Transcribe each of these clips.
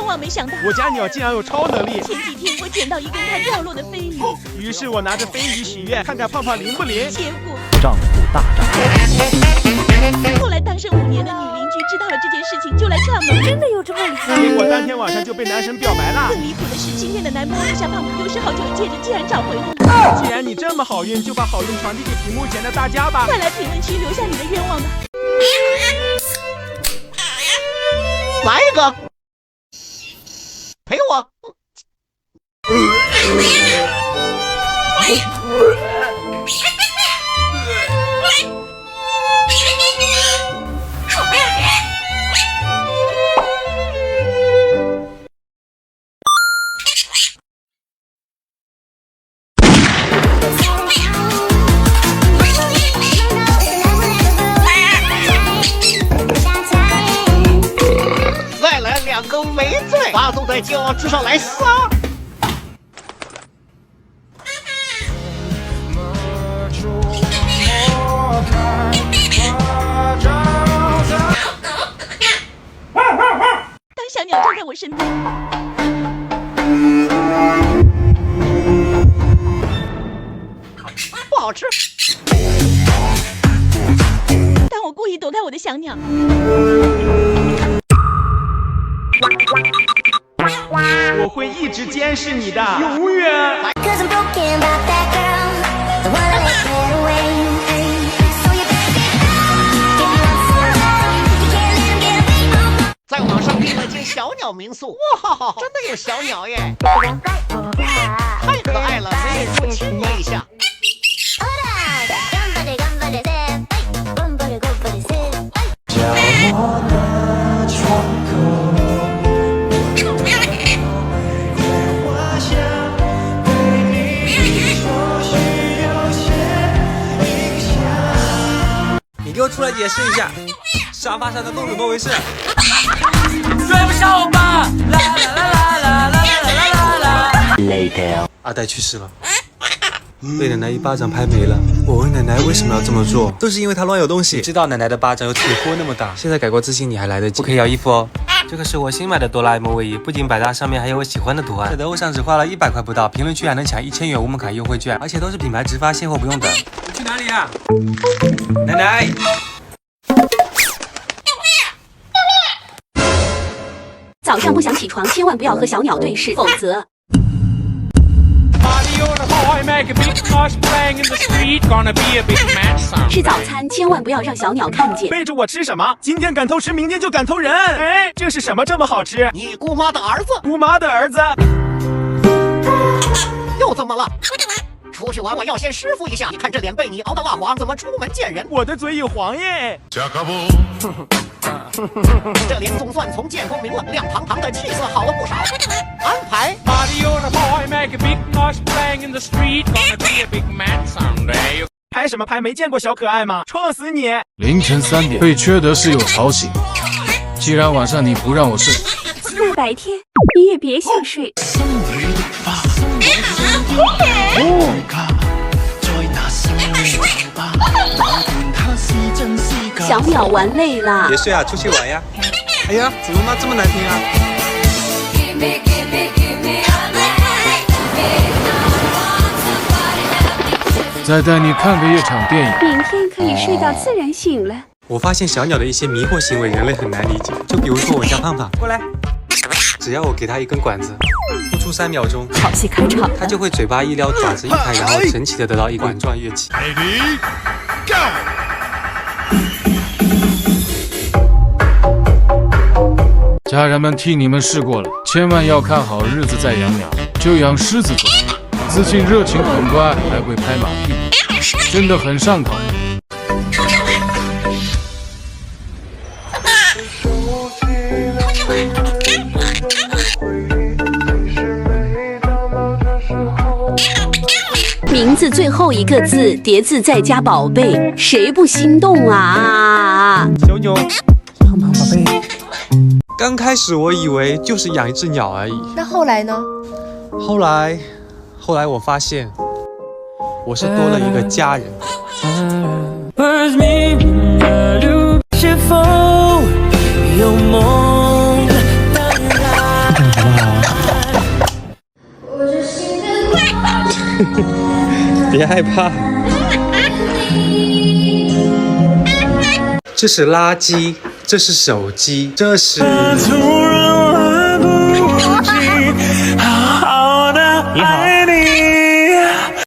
万没想到我家鸟竟然有超能力。前几天我捡到一根它掉落的飞鱼，于是我拿着飞鱼许愿，看看胖胖灵不灵。结果丈夫大战。后来单身5年的女邻居知道了这件事情，就来串门。真的有这么离谱？结果当天晚上就被男神表白了。更离谱的是，今天的男模留下胖胖丢失好久的戒指，竟然找回了。既然你这么好运，就把好运传递给屏幕前的大家吧。快来评论区留下你的愿望吧。来一个，陪我。再来2个围罪，发送的就至少来4。当小鸟站在我身边，不好吃。当我故意躲开我的小鸟，我会一直监视你的，永远。在网上订了间小鸟民宿，哇，真的有小鸟耶，太可爱了，所以我亲了一下。你给我出来解释一下，沙发上的洞怎么回事？追不上我吧！啦啦啦啦啦啦啦啦啦！Later， 阿呆去世了，被奶奶一巴掌拍没了。我问奶奶为什么要这么做，都是因为她乱有东西。知道奶奶的巴掌有铁锅那么大，现在改过自新你还来得及。不可以要衣服哦。这个是我新买的哆啦 A 梦卫衣，不仅百搭，上面还有我喜欢的图案。在得物上只花了100块不到，评论区还能抢1000元无门槛优惠券，而且都是品牌直发，现货不用等。你去哪里啊？奶奶。早上不想起床，千万不要和小鸟对视，否则。吃早餐千万不要让小鸟看见。背着我吃什么？今天敢偷吃，明天就敢偷人。哎，这是什么这么好吃？你姑妈的儿子，姑妈的儿子又怎么了？出去玩我要先师傅一下，你看这脸被你熬得蜡黄，怎么出门见人？我的嘴有黄耶。这脸总算从见光明了，亮堂堂的气色好了不少。安排。拍什么拍？没见过小可爱吗？撞死你！凌晨3点被缺德室友吵醒，既然晚上你不让我睡，白天你也别想睡。小鸟玩累了，别睡啊，出去玩呀！哎呀，怎么骂这么难听啊？再带你看个夜场电影。明天可以睡到自然醒了。我发现小鸟的一些迷惑行为，人类很难理解。就比如说我家胖胖，过来，只要我给他一根管子，不出3秒钟，好戏开场，他就会嘴巴一撩，爪子一开，然后神奇的得到一管状乐器。家人们替你们试过了，千万要看好日子再养鸟，就养狮子座，自信、热情、很乖，还会拍马屁，真的很上头。名字最后一个字叠字再加宝贝，谁不心动啊？小鸟，胖胖宝贝。刚开始我以为就是养一只鸟而已，那后来呢？后来我发现，我是多了一个家人。是否有梦别害怕。这是垃圾，这是手机，这是。你好。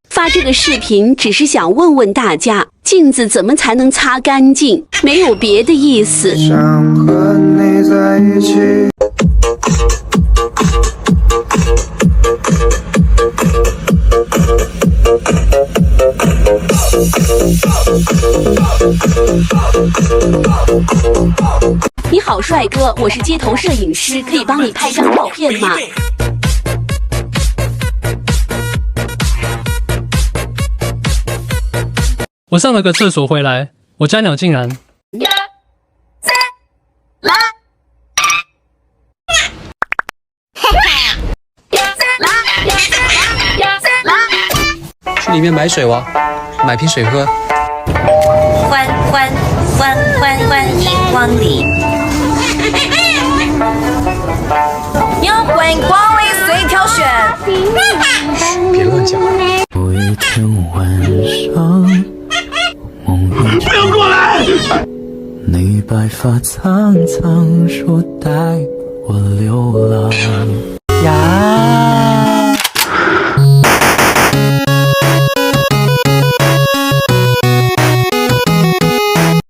发这个视频只是想问问大家，镜子怎么才能擦干净？没有别的意思。想和你在一起。你好，帅哥，我是街头摄影师，可以帮你拍张照片吗？我上了个厕所回来，我家鸟竟然……去里面买水哇，买瓶水喝。欢迎光临，有欢迎光临，随挑选。别乱讲。有一天晚上，不要过来！你白发苍苍，说带我流浪呀。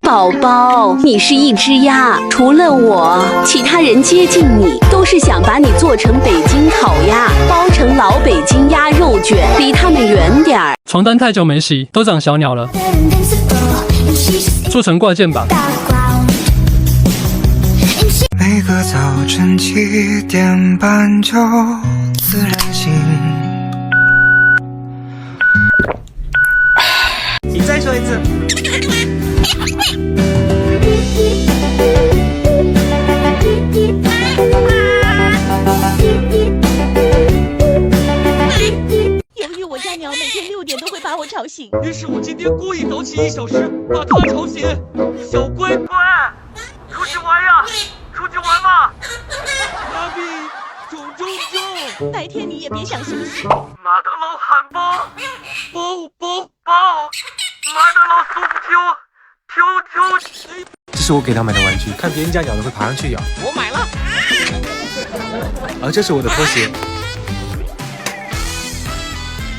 宝宝，你是一只鸭，除了我，其他人接近你都是想把你做成北京烤鸭，包成老北京鸭肉卷，离他们远点儿。床单太久没洗，都长小鸟了，做成挂件吧。每个早晨7点半就自然醒。你再说一次。由于我家鸟每天6点都会把我吵醒，于是我今天故意早起1小时，把它吵醒。小乖乖，出去玩呀！出去玩嘛！芭比，中！白天你也别想休息。麦当劳汉堡，包，麦当劳酥球。这是我给他买的玩具，看别人家鸟的会爬上去咬。我买了。而这是我的拖鞋，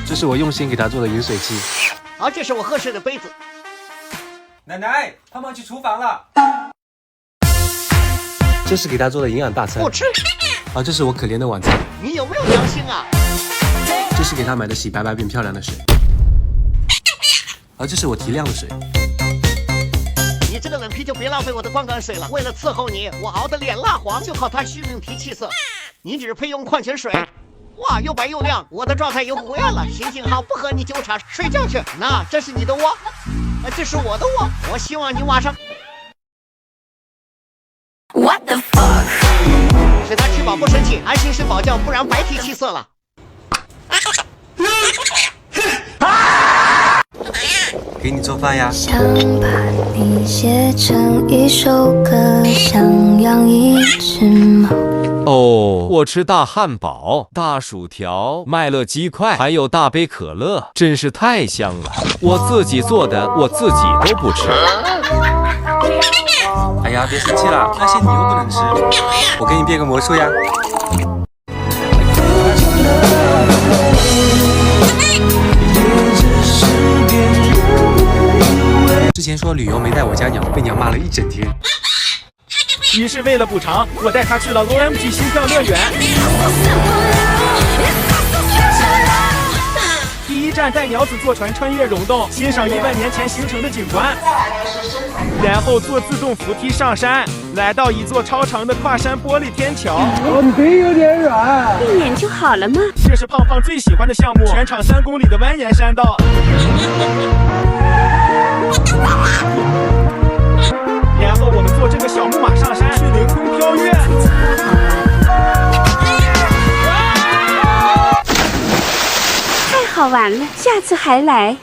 这是我用心给他做的饮水机。而这是我喝水的杯子。奶奶，胖胖去厨房了。这是给他做的营养大餐。不吃。而这是我可怜的晚餐。你有没有良心啊？这是给他买的洗白白变漂亮的水。而这是我提亮的水。你这个冷皮就别浪费我的灌溉水了。为了伺候你，我熬得脸蜡黄，就靠它续命提气色。你只配用矿泉水。哇，又白又亮，我的状态又回来了，心情好，不和你纠缠，睡觉去。那这是你的窝，这是我的窝。我希望你晚上。What the fuck？ 使他吃饱不生气，安心睡饱觉，不然白提气色了。给你做饭呀。想把你写成一首歌，想养一只猫。哦，我吃大汉堡、大薯条、麦乐鸡块，还有大杯可乐，真是太香了。我自己做的，我自己都不吃。哎呀，别生气了，那些你又不能吃，我给你变个魔术呀。之前说旅游没带我家鸟，被鸟骂了一整天。于是为了补偿，我带他去了 OMG 心跳乐园。第一站带鸟子坐船穿越溶洞，欣赏1万年前形成的景观，然后坐自动扶梯上山，来到一座超长的跨山玻璃天桥。你腿有点软，一眼就好了吗？这是胖胖最喜欢的项目，全长3公里的蜿蜒山道。然后我们坐这个小木马上山，去凌空飘跃。太好玩了，下次还来。